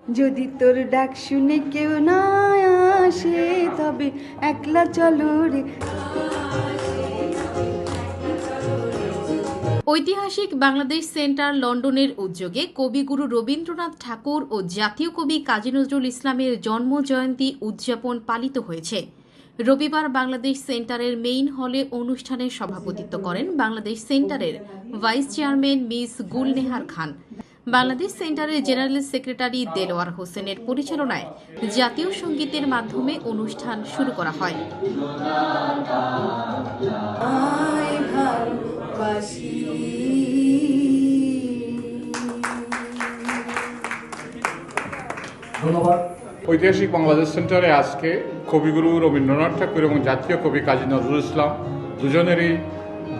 যদি তোর ডাক শুনে কেউ না আসে তবে একলা চলো রে। ঐতিহাসিক বাংলাদেশ সেন্টার লন্ডনের উদ্যোগে কবিগুরু রবীন্দ্রনাথ ঠাকুর ও জাতীয় কবি কাজী নজরুল ইসলামের জন্মজয়ন্তী উদযাপন পালিত হয়েছে। রবিবার বাংলাদেশ সেন্টারের মেইন হলে অনুষ্ঠানের সভাপতিত্ব করেন বাংলাদেশ সেন্টারের ভাইস চেয়ারম্যান মিস গুলনেহার খান। বাংলাদেশ সেন্টারের জেনারেল সেক্রেটারি দেলোয়ার হোসেনের পরিচালনায় জাতীয় সঙ্গীতের মাধ্যমে অনুষ্ঠান শুরু করা হয়। ঐতিহাসিক বাংলাদেশ সেন্টারে আজকে কবিগুরু রবীন্দ্রনাথ ঠাকুর এবং জাতীয় কবি কাজী নজরুল ইসলাম দুজনেরই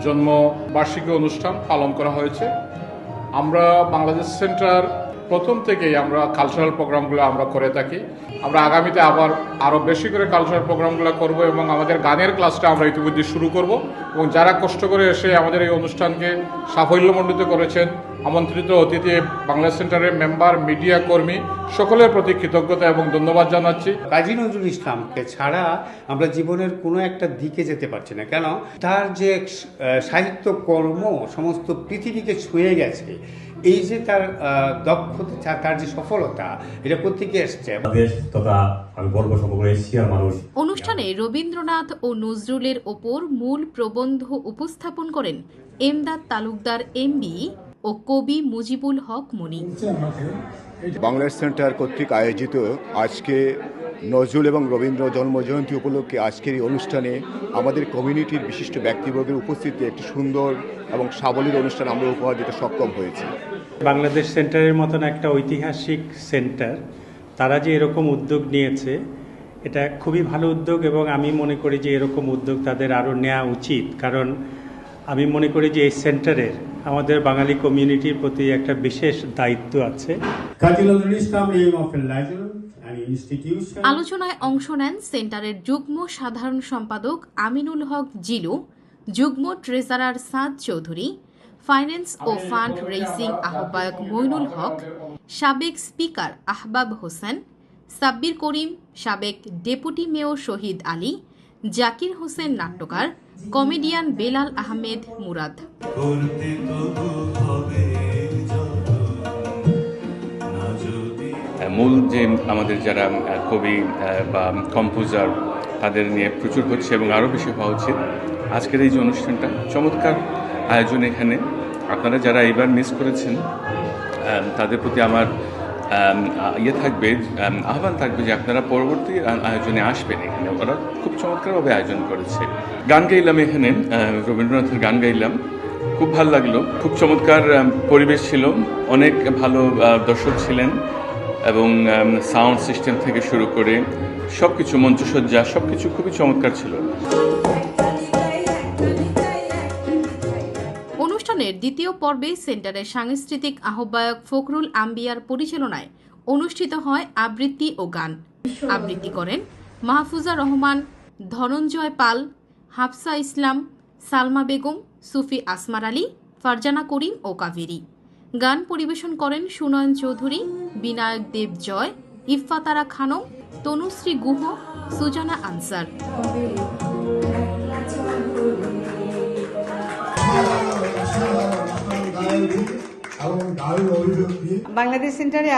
জন্মবার্ষিকী অনুষ্ঠান পালন করা হয়েছে। আমরা বাংলাদেশ সেন্টার প্রথম থেকেই আমরা কালচারাল প্রোগ্রামগুলো আমরা করে থাকি। আমরা আগামীতে আবার আরও বেশি করে কালচারাল প্রোগ্রামগুলো করব এবং আমাদের গানের ক্লাসটা আমরা ইতিমধ্যে শুরু করব এবং যারা কষ্ট করে এসে আমাদের এই অনুষ্ঠানকে সাফল্যমণ্ডিত করেছেন, আমন্ত্রিত অতিথি, বাংলাদেশ সেন্টারের মেম্বার, মিডিয়া কর্মী সকলের প্রতি কৃতজ্ঞতা এবং ধন্যবাদ জানাচ্ছি। কাজী নজরুল ইসলামকে ছাড়া আমরা জীবনের কোনো একটা দিকে যেতে পারছি না, কেন তার যে সাহিত্য কর্ম সমস্ত পৃথিবীকে ছুঁয়ে গেছে। এই যে তার দক্ষতা, তার যে সফলতা, এটা কোত্থেকে এসছে। অনুষ্ঠানে রবীন্দ্রনাথ ও নজরুলের ওপর মূল প্রবন্ধ উপস্থাপন করেন এমদাদ তালুকদার এমবি ও কবি মুজিবুল হক মনি। বাংলাদেশ সেন্টার কর্তৃক আয়োজিত আজকে নজরুল এবং রবীন্দ্র জন্মজয়ন্তী উপলক্ষে আজকের এই অনুষ্ঠানে আমাদের কমিউনিটির বিশিষ্ট ব্যক্তিবর্গের উপস্থিতিতে একটি সুন্দর এবং সাবলীল অনুষ্ঠান আমরা উপহার দিতে সক্ষম হয়েছি। বাংলাদেশ সেন্টারের মতন একটা ঐতিহাসিক সেন্টার, তারা যে এরকম উদ্যোগ নিয়েছে, এটা খুবই ভালো উদ্যোগ এবং আমি মনে করি যে এরকম উদ্যোগ তাদের আরও নেওয়া উচিত। কারণ আমি মনে করি যে এই সেন্টারের আমাদের বাঙালি কমিউনিটির প্রতি একটা বিশেষ দায়িত্ব আছে। আলোচনায় অংশ নেন সেন্টারের যুগ্ম সাধারণ সম্পাদক আমিনুল হক জিলু, যুগ্ম ট্রেজারার সাদ চৌধুরী, ফাইন্যান্স ও ফান্ড রেইজিং আহ্বায়ক মইনুল হক, সাবেক স্পিকার আহবাব হোসেন, সাব্বির করিম, সাবেক ডেপুটি মেয়র শহীদ আলী, জাকির হোসেন নাট্যকার, কমেডিয়ান বেলাল আহমেদ মুরাদ। মূল যে আমাদের যারা কবি বা কম্পোজার, তাদের নিয়ে প্রচুর হচ্ছে এবং আরও বেশি হওয়া উচিত। আজকের এই যে অনুষ্ঠানটা চমৎকার আয়োজন, এখানে আপনারা যারা এইবার মিস করেছেন তাদের প্রতি আমার আহ্বান থাকবে যে আপনারা পরবর্তী আয়োজনে আসবেন। এখানে ওরা খুব চমৎকারভাবে আয়োজন করেছে। গান গাইলাম, এখানে রবীন্দ্রনাথের গান গাইলাম, খুব ভালো লাগলো। খুব চমৎকার পরিবেশ ছিল, অনেক ভালো দর্শক ছিলেন এবং সাউন্ড সিস্টেম থেকে শুরু করে সবকিছু, মঞ্চসজ্জা, সবকিছু খুবই চমৎকার ছিল। অনুষ্ঠানের দ্বিতীয় পর্বে সেন্টারের সাংস্কৃতিক আহ্বায়ক ফখরুল আম্বিয়ার পরিচালনায় অনুষ্ঠিত হয় আবৃত্তি ও গান। আবৃত্তি করেন মাহফুজা রহমান, ধনঞ্জয় পাল, হাফসা ইসলাম, সালমা বেগম, সুফি আসমার আলী, ফারজানা করিম ও কাবেরী। গান পরিবেশন করেন সুনয়ন চৌধুরী, বিনায়ক দেব জয়, ইফফাতারা খানম, তনুশ্রী গুহ, সুজানা আনসার। বাংলাদেশ সেন্টারে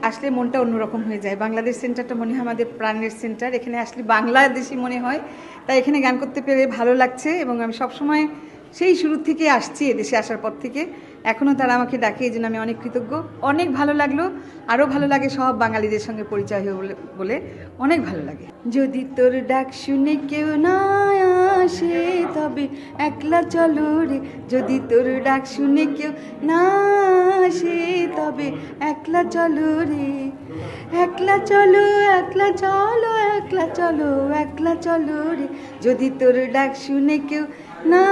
আসলে মনটা অন্যরকম হয়ে যায়। বাংলাদেশ সেন্টারটা মনে হয় আমাদের প্রাণের সেন্টার। এখানে আসলে বাংলাদেশি মনে হয়, তাই এখানে গান করতে পেরে ভালো লাগছে এবং আমি সবসময় সেই শুরু থেকে আসছি, এদেশে আসার পর থেকে এখনও তারা আমাকে ডাকে, এই জন্য আমি অনেক কৃতজ্ঞ। অনেক ভালো লাগলো, আরও ভালো লাগে সব বাঙালিদের সঙ্গে পরিচয় হয়ে বলে অনেক ভালো লাগে। যদি তোর ডাক শুনে কেউ না আসে তবে একলা চলো রে, যদি তোর ডাক শুনে কেউ না আসে তবে একলা চলো রে, একলা চলো, একলা চলো, একলা চলো, একলা চলো রে, যদি তোর ডাক শুনে কেউ না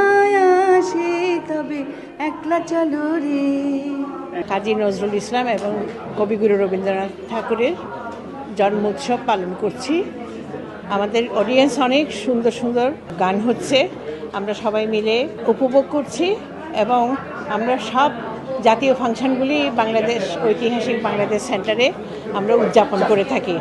আসে তবে একলা চলো রে। কাজী নজরুল ইসলাম এবং কবিগুরু রবীন্দ্রনাথ ঠাকুরের জন্ম উৎসব পালন করছি। আমাদের অডিয়েন্স অনেক সুন্দর সুন্দর গান হচ্ছে, আমরা সবাই মিলে উপভোগ করছি এবং আমরা সব জাতীয় ফাংশনগুলি ঐতিহাসিক বাংলাদেশ সেন্টারে আমরা উদযাপন করে থাকি।